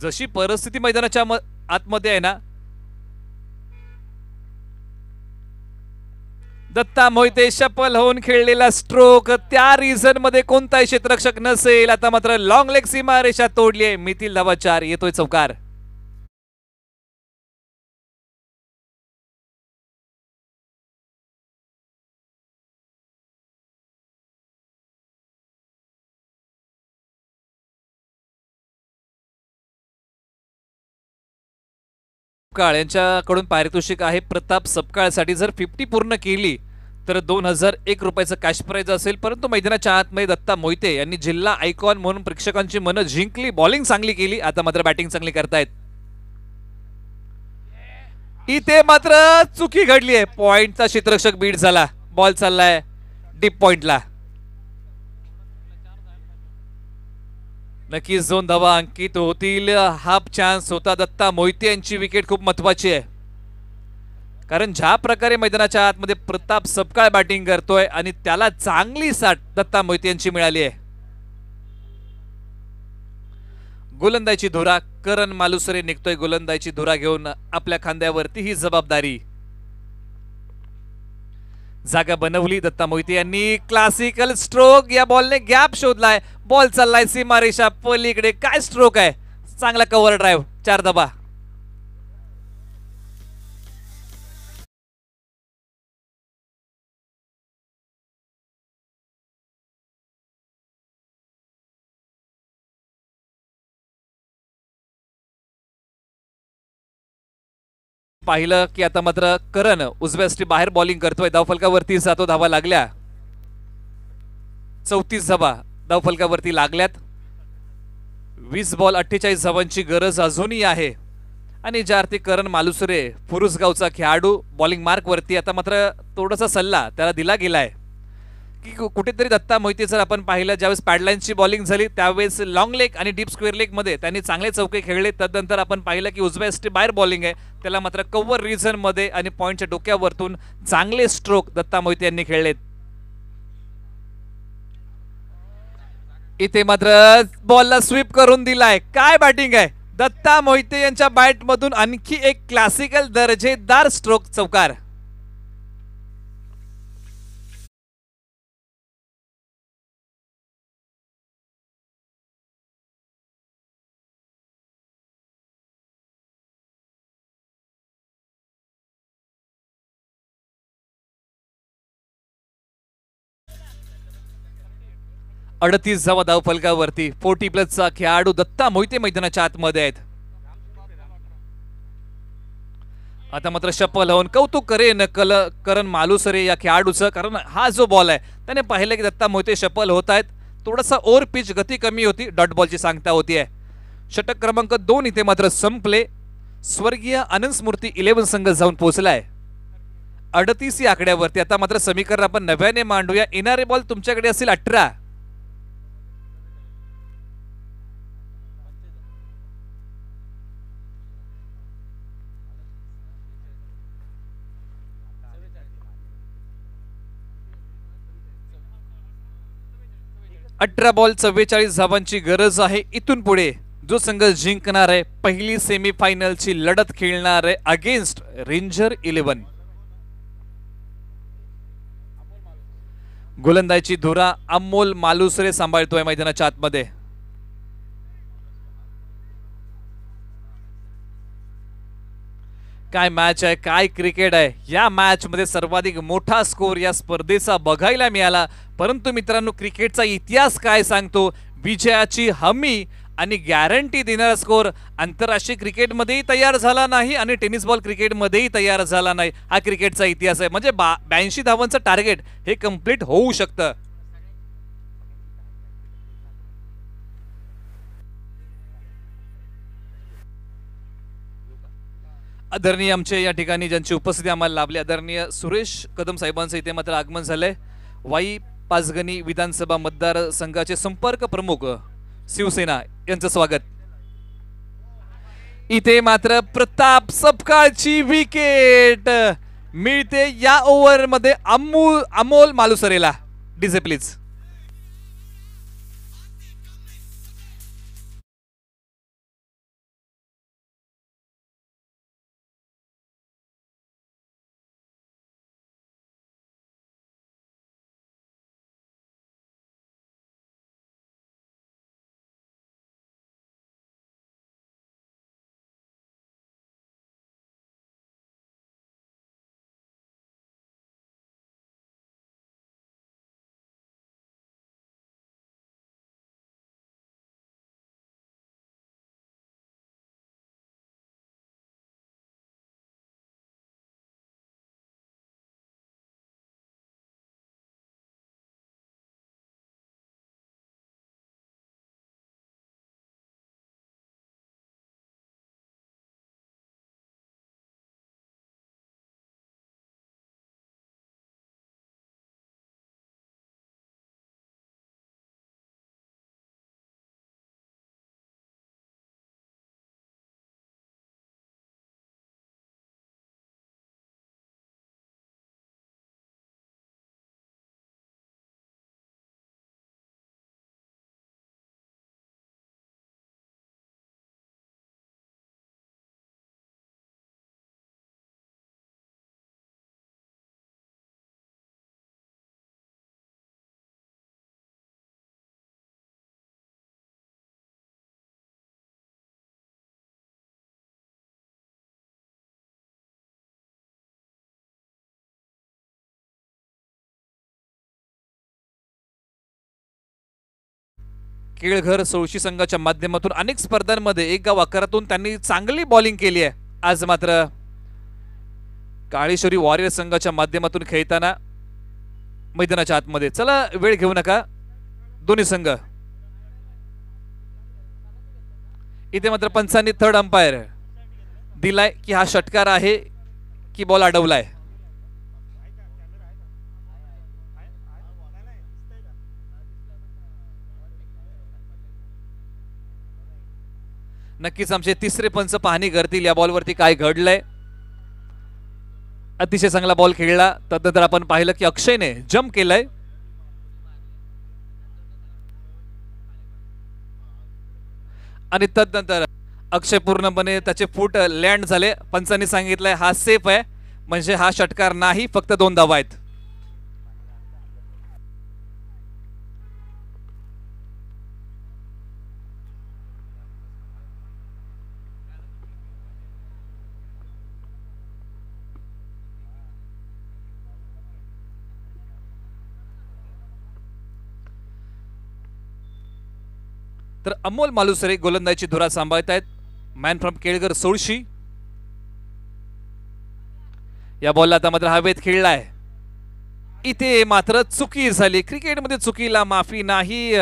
जशी परिस्थिती मैदानाच्या आतमध्ये आहे ना, दत्ता मोहिते शपल होऊन खेळलेला स्ट्रोक, त्या रिझन मध्ये कोणताही क्षेत्ररक्षक नसेल. आता मात्र लॉंग लेग सीमारेषा तोडली आहे, मितील धावा 4, येतोय चौकार. सपकाळ यांच्याकडून पारितोषिक आहे प्रताप सपकाळसाठी. जर 50 पूर्ण केली तर 2001 रुपयाचं कॅश प्राइज असेल. परंतु मैदानाच्या आतमध्ये दत्ता मोहिते यांनी जिल्हा आयकॉन म्हणून प्रेक्षकांची मनं जिंकली. बॉलिंग चांगली केली, आता मात्र बॅटिंग चांगली करतायत. इथे मात्र चुकी घडली आहे. पॉइंटचा क्षेत्ररक्षक बीट झाला. बॉल चाललाय डीप पॉइंटला. नक्कीच 2 धावा अंकित होतील. हाफ चान्स होता. दत्ता मोहिते यांची विकेट खूप महत्वाची आहे, कारण ज्या प्रकारे मैदानाच्या आतमध्ये प्रताप सपकाळ बॅटिंग करतोय आणि त्याला चांगली साथ दत्ता मोहिते यांची मिळाली आहे. गोलंदाजी धुरा करण मालुसरे निघतोय. गोलंदाजी धुरा घेऊन आपल्या खांद्यावरती ही जबाबदारी. जागा बनवली दत्ता मोहिते यांनी. क्लासिकल स्ट्रोक, या बॉलने गॅप शोधलाय. बॉल चाललाय सीमारेषा पलीकडे. काय स्ट्रोक आहे, चांगला कव्हर ड्राईव्ह, 4 धावा. पाहिलं की आता मात्र करण उजव्या स्टी बाहेर बॉलिंग करतोय. धावफलकावरती जातो, धावा लागल्या. 34 धावा धावफलकावरती लागल्यात. 20 बॉल 48 धावांची गरज अजूनही आहे. आणि ज्या अर्थी करण मालुसरे फुरुसगावचा खेळाडू बॉलिंग मार्क वरती, आता मात्र थोडासा सल्ला त्याला दिला गेलाय की कुठेतरी दत्ता मोहिते जर आपण पाहिलं, ज्यावेळेस पॅडलाईनची बॉलिंग झाली त्यावेळेस लॉंग लेग आणि डीप स्क्वेअर लेग मध्ये त्यांनी चांगले चौके खेळले. त्यानंतर आपण पाहिलं की उजव्या स्टी बाहेर बॉलिंग आहे, त्याला मात्र कव्हर रिझन मध्ये आणि पॉइंटच्या डोक्यावरतून चांगले स्ट्रोक दत्ता मोहिते यांनी खेळलेत. इथे मात्र बॉलला स्वीप करून दिलाय. काय बॅटिंग आहे दत्ता मोहिते यांच्या बॅट मधून. आणखी एक क्लासिकल दर्जेदार स्ट्रोक, चौकार. अडतीस धावा धावफलकावरती. 40+ खेळाडू दत्ता मोहिते मैदानाच्या आतमध्ये आहेत. आता मात्र शपल होऊन कौतुक करेन करण मालुसरे या खेळाडूचं, कारण हा जो बॉल आहे त्याने पाहिलं की दत्ता मोहिते शपल होत आहेत. थोडासा ओव्हर पिच, गती कमी होती, डॉट बॉलची सांगता होती. षटक क्रमांक 2 इथे मात्र संपले. स्वर्गीय आनंद स्मृती 11 संघ जाऊन पोहोचलाय 38 या आकड्यावरती. आता मात्र समीकरण आपण नव्याने मांडूया. येणारे बॉल तुमच्याकडे असतील 18. बॉल 44 धावांची गरज आहे. इथून पुढे जो संघ जिंकणार आहे पहिली सेमीफायनलची लढत खेळणार आहे अगेन्स्ट रेंजर 11. गोलंदाजीची धुरा अमोल मालुसरे सांभाळतोय मैदानाच्या आतमध्ये. काय मॅच आहे, काय क्रिकेट आहे. या मॅच मध्ये सर्वाधिक मोठा स्कोर या स्पर्धेचा बघायला मिळाला. परंतु मित्रांनो, क्रिकेटचा इतिहास काय सांगतो, विजयाची हमी आणि गॅरंटी देणारा स्कोर आंतरराष्ट्रीय क्रिकेटमध्येही तयार झाला नाही आणि टेनिस बॉल क्रिकेटमध्येही तयार झाला नाही. हा क्रिकेटचा इतिहास आहे. म्हणजे 82 धावांचं टार्गेट हे कम्प्लीट होऊ शकतं. आदरणीय आमचे या ठिकाणी ज्यांची उपस्थिती आम्हाला लाभली, आदरणीय सुरेश कदम साहेबांचं इथे मात्र आगमन झालंय. वाई पाचगणी विधानसभा मतदारसंघाचे संपर्क प्रमुख शिवसेना यांचं स्वागत. इथे मात्र प्रताप सपकाळची विकेट मिळते या ओव्हर मध्ये अमोल मालुसरेला. DJ please. केळघर सोळशी संघाच्या माध्यमातून अनेक स्पर्धांमध्ये एक गाव आकारातून त्यांनी चांगली बॉलिंग केली आहे. आज मात्र काळेश्वरी वॉरियर संघाच्या माध्यमातून खेळताना मैदानाच्या आतमध्ये. चला वेळ घेऊ नका दोन्ही संघ. इथे मात्र पंचांनी थर्ड अंपायर दिलाय की हा षटकार आहे की बॉल अडवलाय. नक्कीच आमचे तिसरे पंच पाहणी करतील या बॉलवरती काय घडलंय. अतिशय चांगला बॉल खेळला. तदनंतर आपण पाहिलं की अक्षयने जम्प केलंय. आणि तदनंतर अक्षय पूर्णपणे त्याचे फूट लँड झाले. पंचांनी सांगितलंय हा सेफ आहे, म्हणजे हा षटकार नाही, फक्त 2 धावा आहेत. तर अमोल मालुसरे गोलंदाजीची धुरा सांभाळत आहेत. Man from Kelghar Solshi. या बॉलला आता मात्र हवेत खेळलाय. इथे मात्र चुकी झाली. क्रिकेटमध्ये चुकीला माफी नाही.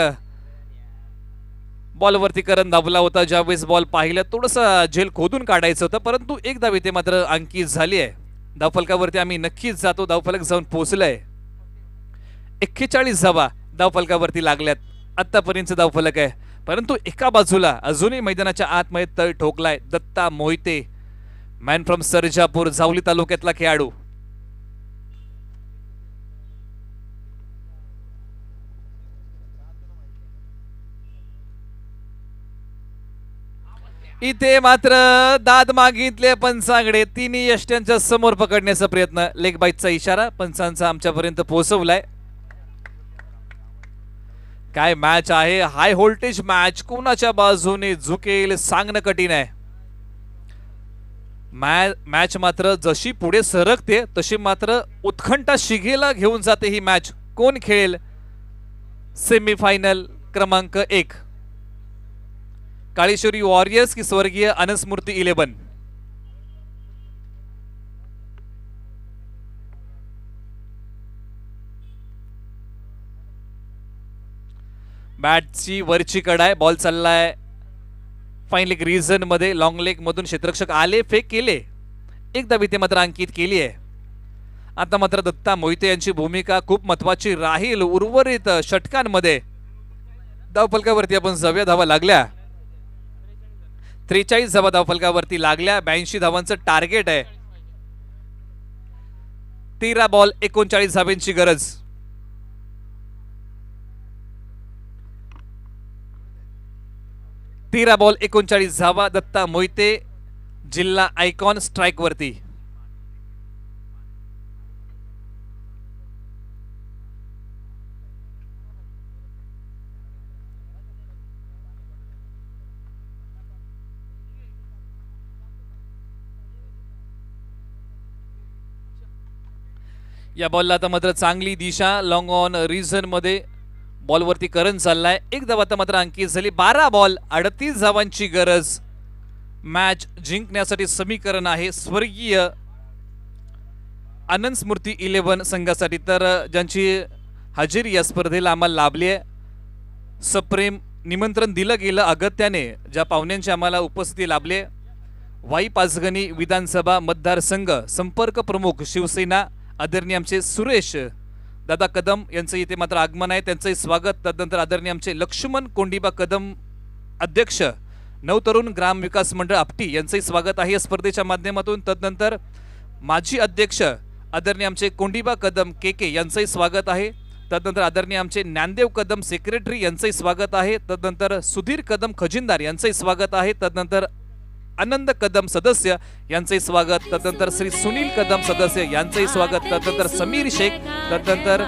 बॉलवरती करण धावला होता. ज्यावेळेस बॉल पाहिलं थोडंसं झेल खोदून काढायचं होतं, परंतु एक धाव इथे मात्र अंकित झाली आहे. धावफलकावरती आम्ही नक्कीच जातो. धावफलक जाऊन पोहोचलाय. 41 धावा धावफलकावरती लागल्यात. आतापर्यंत धावफलक आहे, परंतु एका बाजूला अजूनही मैदानाच्या आतमध्ये तळ ठोकलाय दत्ता मोहिते, मॅन फ्रॉम सर्जापूर, जावली तालुक्यातला खेळाडू. इथे मात्र दाद मागितले पंचांकडे. तिन्ही यष्ट्यांच्या समोर पकडण्याचा प्रयत्न. लेग बाईटचा इशारा पंचांचा आमच्यापर्यंत पोहोचवलाय. काय मॅच आहे, हाय व्होल्टेज मॅच. कोणाच्या बाजूने झुकेल सांगणं कठीण आहे. मॅच मात्र जशी पुढे सरकते तशी मात्र उत्कंठा शिगेला घेऊन जाते ही मॅच. कोण खेळेल सेमीफायनल क्रमांक 1, काळेश्वरी वॉरियर्स की स्वर्गीय आनंदस्मृती 11. बॅटची वरची कडा आहे, बॉल चाललाय फाईन लेग रिजन मध्ये. लॉंग लेग मधून क्षेत्ररक्षक आले, फेक केले, एकदा भीती मात्र अंकित केली आहे. आता मात्र दत्ता मोहिते यांची भूमिका खूप महत्वाची राहील उर्वरित षटकांमध्ये. धावफलकावरती आपण जाऊया. धावा लागल्या 43 धावा धावफलकावरती लागल्या. 82 धावांचं टार्गेट आहे. 13 बॉल 39 धावांची गरज. तेरा बॉल 39 धावा. दत्ता मोहिते जिल्हा आयकॉन स्ट्राइक वरती. या बॉलला आता मात्र चांगली दिशा लॉंग ऑन रिजन मध्ये. बॉलवरती करंट चाललाय. एक धाव आता मात्र अंकित झाली. 12 बॉल 38 धावांची गरज. मॅच जिंकण्यासाठी समीकरण आहे स्वर्गीय आनंदस्मृती 11 संघासाठी. तर ज्यांची हजेरी या स्पर्धेला आम्हाला लाभली आहे, सप्रेम निमंत्रण दिलं गेलं अगत्याने, ज्या पाहुण्यांची आम्हाला उपस्थिती लाभली आहे. वाई पाचगणी विधानसभा मतदारसंघ संपर्क प्रमुख शिवसेना आदरणीय आमचे सुरेश दादा कदम यांचं इथे मात्र आगमन आहे, त्यांचंही स्वागत. तदनंतर आदरणीय आमचे लक्ष्मण कोंडिबा कदम अध्यक्ष नवतरुण ग्राम विकास मंडळ आपटी यांचंही स्वागत आहे या स्पर्धेच्या माध्यमातून. तदनंतर माजी अध्यक्ष आदरणीय आमचे कोंडिबा कदम के यांचंही स्वागत आहे. तदनंतर आदरणीय आमचे ज्ञानदेव कदम सेक्रेटरी यांचंही स्वागत आहे. तदनंतर सुधीर कदम खजिनदार यांचंही स्वागत आहे. तदनंतर आनंद कदम सदस्य यांचंही स्वागत. तदनंतर श्री सुनील कदम सदस्य यांचंही स्वागत. तदनंतर समीर शेख, तदनंतर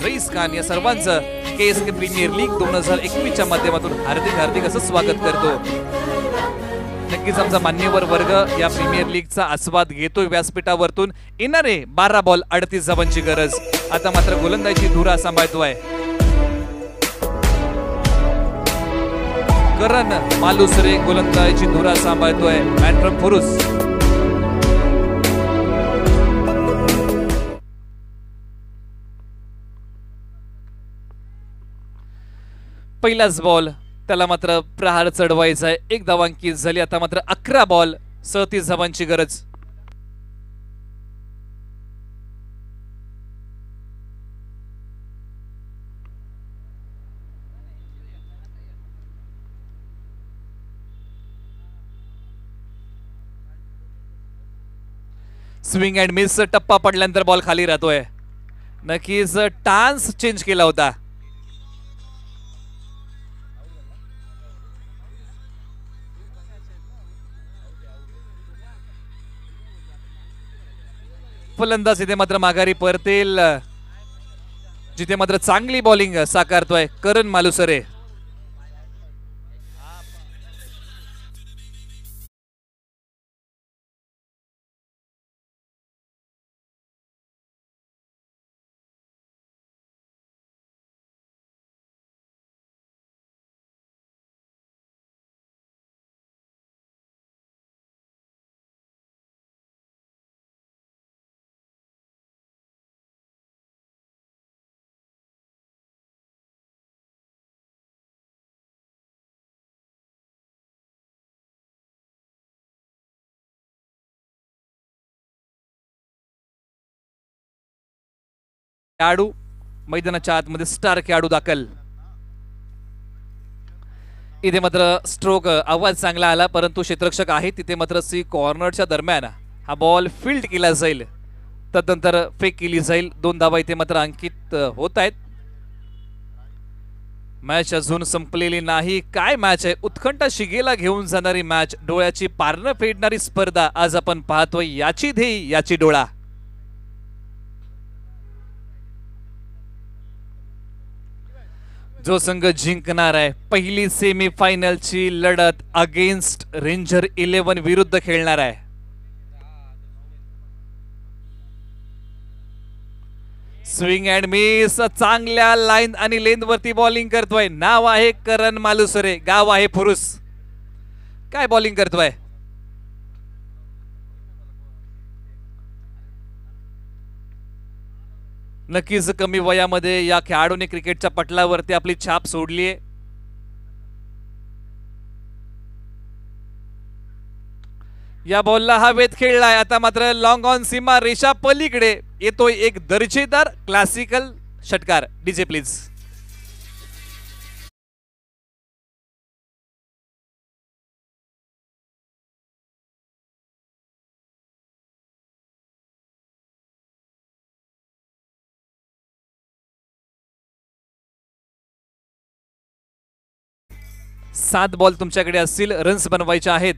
रईस खान या सर्वांचं KSK प्रीमियर लीग 2021च्या माध्यमातून हार्दिक हार्दिक असं स्वागत करतो. नक्कीच आमचा मान्यवर वर्ग या प्रीमियर लीगचा आस्वाद घेतोय व्यासपीठावरतून. येणारे 12 बॉल 38 धावांची गरज. आता मात्र गोलंदाजी धुरा सांभाळतोय करण मालुसरे. गोलंदाजी धुरा सांभाळतोय मॅन फ्रॉम फुरुस. पहिलाच बॉल त्याला मात्र प्रहार चढवायचा आहे. 1 धाव अंकित झाली. आता मात्र 11 बॉल 37 धावांची गरज. स्विंग अँड मिस टप्पा पडल्यानंतर बॉल खाली राहतोय. नक्कीच टान्स चेंज केला होता. फलंदाज इथे मात्र माघारी परतेल, जिथे मात्र चांगली बॉलिंग साकारतोय करण मालुसरे. खेळाडू मैदानाच्या आतमध्ये स्टार खेळाडू दाखल. इथे मात्र स्ट्रोक आवाज चांगला आला, परंतु क्षेत्ररक्षक आहे तिथे मात्र सी कॉर्नरच्या दरम्यान हा बॉल फील्ड केला जाईल. तदनंतर फेक केली जाईल. 2 धावा इथे मात्र अंकित होत आहेत. मॅच अजून संपलेली नाही. काय मॅच आहे, उत्कंठा शिगेला घेऊन जाणारी मॅच, डोळ्याची पारणं फेडणारी स्पर्धा आज आपण पाहतोय. याची ध्येय याची डोळा. जो संघ जिंकणार आहे पहिली सेमी फायनलची लढत अगेन्स्ट रेंजर 11 विरुद्ध खेळणार आहे. स्विंग अँड मिस, चांगल्या लाईन आणि लेंथ वरती बॉलिंग करतोय. नाव आहे करण मालुसरे, गाव आहे फुरुस. काय बॉलिंग करतोय. नक्कीच कमी वयामध्ये या खेळाडूने क्रिकेटच्या पटलावरती आपली छाप सोडली आहे. या बॉलला हवेत खेळलाय. आता मात्र लॉंग ऑन सीमा रेषा पलीकडे येतोय एक दर्जेदार क्लासिकल षटकार. DJ please. सात बॉल तुमच्याकडे असतील, रन्स बनवायचे आहेत.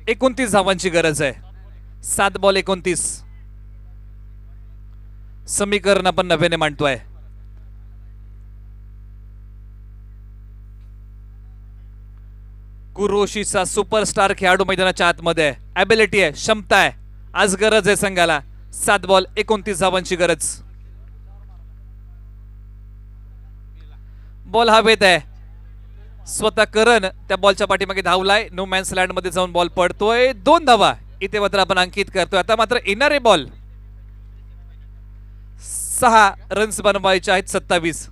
एकोणतीस धावांची गरज आहे. 7 बॉल 29. समीकरण आपण नव्याने मांडतोय. कुरोशीचा सुपरस्टार खेळाडू मैदानाच्या आतमध्ये आहे. ॲबिलिटी आहे, क्षमता आहे. आज गरज आहे संघाला. 7 बॉल 29 धावांची गरज. बॉल हवेत आहे. स्वतः करण त्या बॉलच्या पाठीमागे धावलाय. नो मॅन्स लँड मध्ये जाऊन बॉल पडतोय. 2 धावा इथे मात्र आपण अंकित करतोय. आता मात्र येणारे बॉल 6 रन्स बनवायचे आहेत. 27.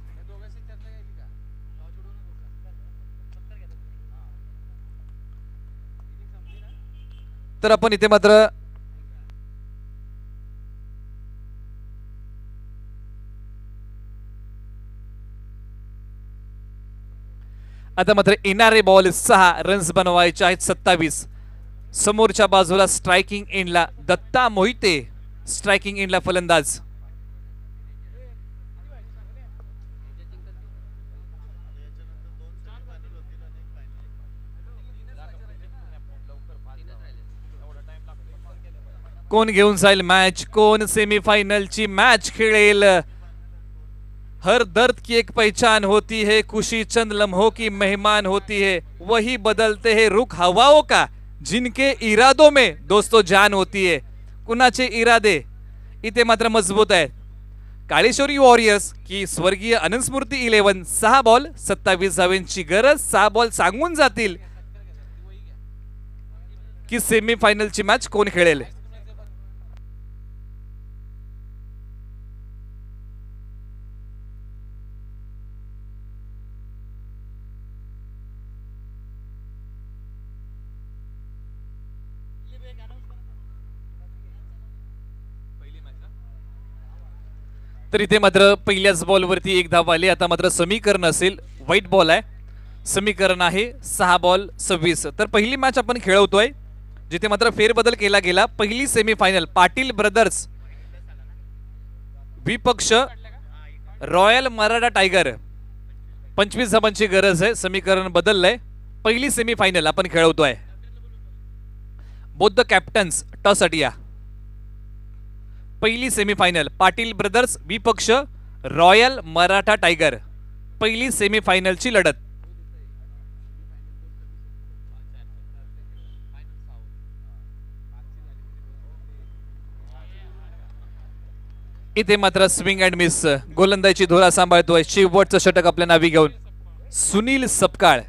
तर आपण इथे मात्र आता मात्र येणारे बॉल 6 रन्स बनवायचे आहेत. 27. समोरच्या बाजूला स्ट्रायकिंग एंडला दत्ता मोहिते, स्ट्रायकिंग एंडला फलंदाज. कोण घेऊन जाईल मॅच, कोण सेमीफायनलची मॅच खेळेल. हर दर्द की एक पहचान होती है, खुशी चंद लम्हों की मेहमान होती है, वही बदलते हैं रुख हवाओं का, जिनके इरादों में दोस्तों जान होती है. कुणाचे इरादे इथे मात्र मजबूत आहेत. काळेश्वरी वॉरियर्स की स्वर्गीय अनंत स्मृती 11. 6 बॉल 27 धावांची गरज. 6 बॉल सांगून जातील की सेमीफायनलची मॅच कोण खेळेल. तर इथे मात्र पहिल्याच बॉलवरती 1 धाव आली. आता मात्र समीकरण असेल. व्हाईट बॉल आहे. समीकरण आहे 6 बॉल 26. तर पहिली मॅच आपण खेळवतोय जिथे मात्र फेरबदल केला गेला. पहिली सेमीफायनल पाटील ब्रदर्स विपक्ष रॉयल मराठा टायगर. 25 धावांची गरज आहे. समीकरण बदललंय. पहिली सेमीफायनल आपण खेळवतोय. बोथ द कॅप्टन्स टॉस अटिया. पहिली सेमीफायनल पाटील ब्रदर्स विपक्ष रॉयल मराठा टायगर. पहिली सेमीफायनलची लढत. इथे मात्र स्विंग अँड मिस, गोलंदाजीची धुरा सांभाळतोय. शेवटचं षटक आपल्या नावी घेऊन सुनील सपकाळ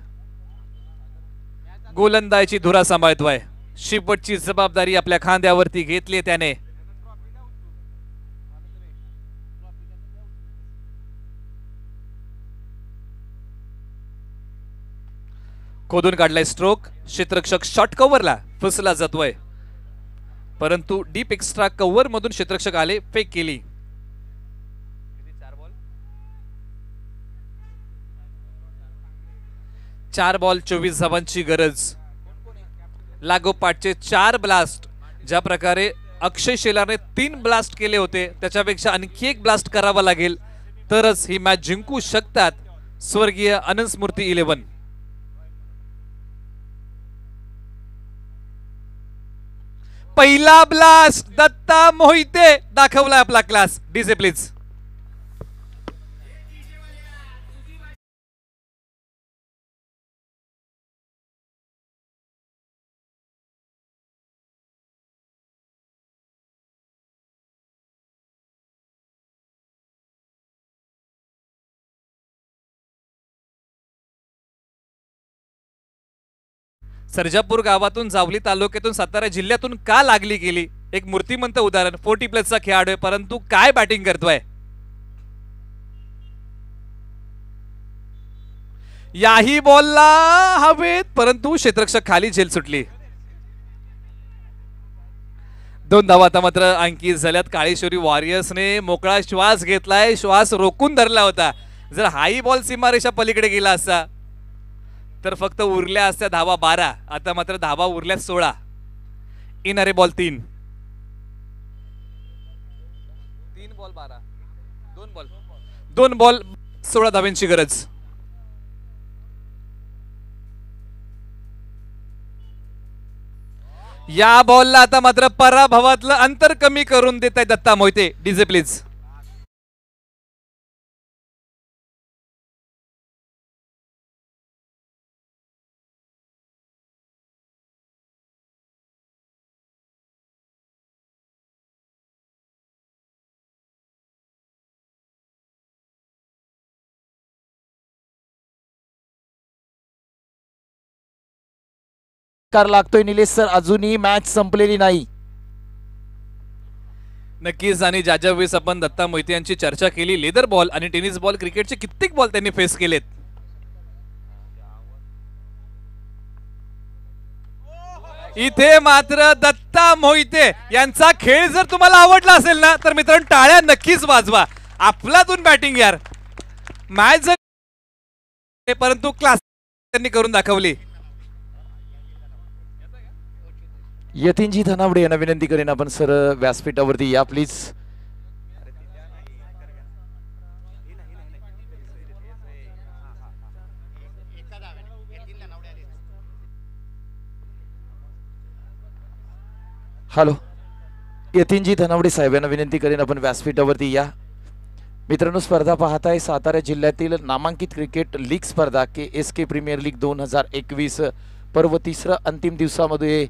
गोलंदाजीची धुरा सांभाळतोय. शेवटची जबाबदारी आपल्या खांद्यावरती घेतली त्याने. खोदून काढलाय स्ट्रोक. क्षेत्ररक्षक शॉर्ट कव्हरला फसला जातोय, परंतु डीप एक्स्ट्रा कव्हर मधून क्षेत्ररक्षक आले, फेक केली. 4 बॉल 24 धावांची गरज. लागोपाठचे 4 ब्लास्ट. ज्या प्रकारे अक्षय शेलारने 3 ब्लास्ट केले होते त्याच्यापेक्षा आणखी 1 ब्लास्ट करावा लागेल तरच ही मॅच जिंकू शकतात स्वर्गीय अनंत स्मृती 11. पहिला ब्लास्ट दत्ता मोहिते दाखवलाय आपला क्लास. DJ please. सर्जापूर गावातून जावली तालुक्यातून सातारा जिल्ह्यातून का लागली गेली एक मूर्तिमंत उदाहरण. 40+ खेळाडू आहे परंतु काय बॅटिंग करतोय. याही बॉलला हवेत परंतु क्षेत्ररक्षक खाली झेल सुटली. 2 धावा आता मात्र अंकित झाल्यात. काळेश्वरी वॉरियर्सने मोकळा श्वास घेतलाय. श्वास रोखून धरला होता. जर हाई बॉल सीमारेषा पलीकडे गेला असता तर फक्त उरल्या असत्या धावा 12. आता मात्र धावा उरल्या 16. येणारे बॉल 3 बॉल 12 2 बॉल 16 धाव्यांची गरज. या बॉलला आता मात्र पराभवातलं अंतर कमी करून देत आहे दत्ता मोहिते. DJ please. कार लागतोय निलेश सर. अजूनही मॅच संपलेली नाही. नक्कीच. आणि ज्या वेळेस आपण दत्ता मोहिते यांची चर्चा केली, लेदर बॉल आणि टेनिस बॉल क्रिकेटचे कित्येक बॉल त्यांनी फेस केलेत. इथे मात्र दत्ता मोहिते यांचा खेळ जर तुम्हाला आवडला असेल ना तर मित्रांनो टाळ्या नक्कीच वाजवा. आपलातून बॅटिंग यार. मॅच जर परंतु क्लास त्यांनी करून दाखवली. यतीनजी धनावडे यांना विनंती करेन आपण सर व्यासपीठावरती या प्लीज. हॅलो यतीनजी धनावडे साहेब यांना विनंती करेन आपण व्यासपीठावरती या. मित्रांनो स्पर्धा पाहताय सातारा जिल्ह्यातील नामांकित क्रिकेट लीग स्पर्धा KSK प्रीमियर लीग 2021 पर्व 3 अंतिम दिवसामध्ये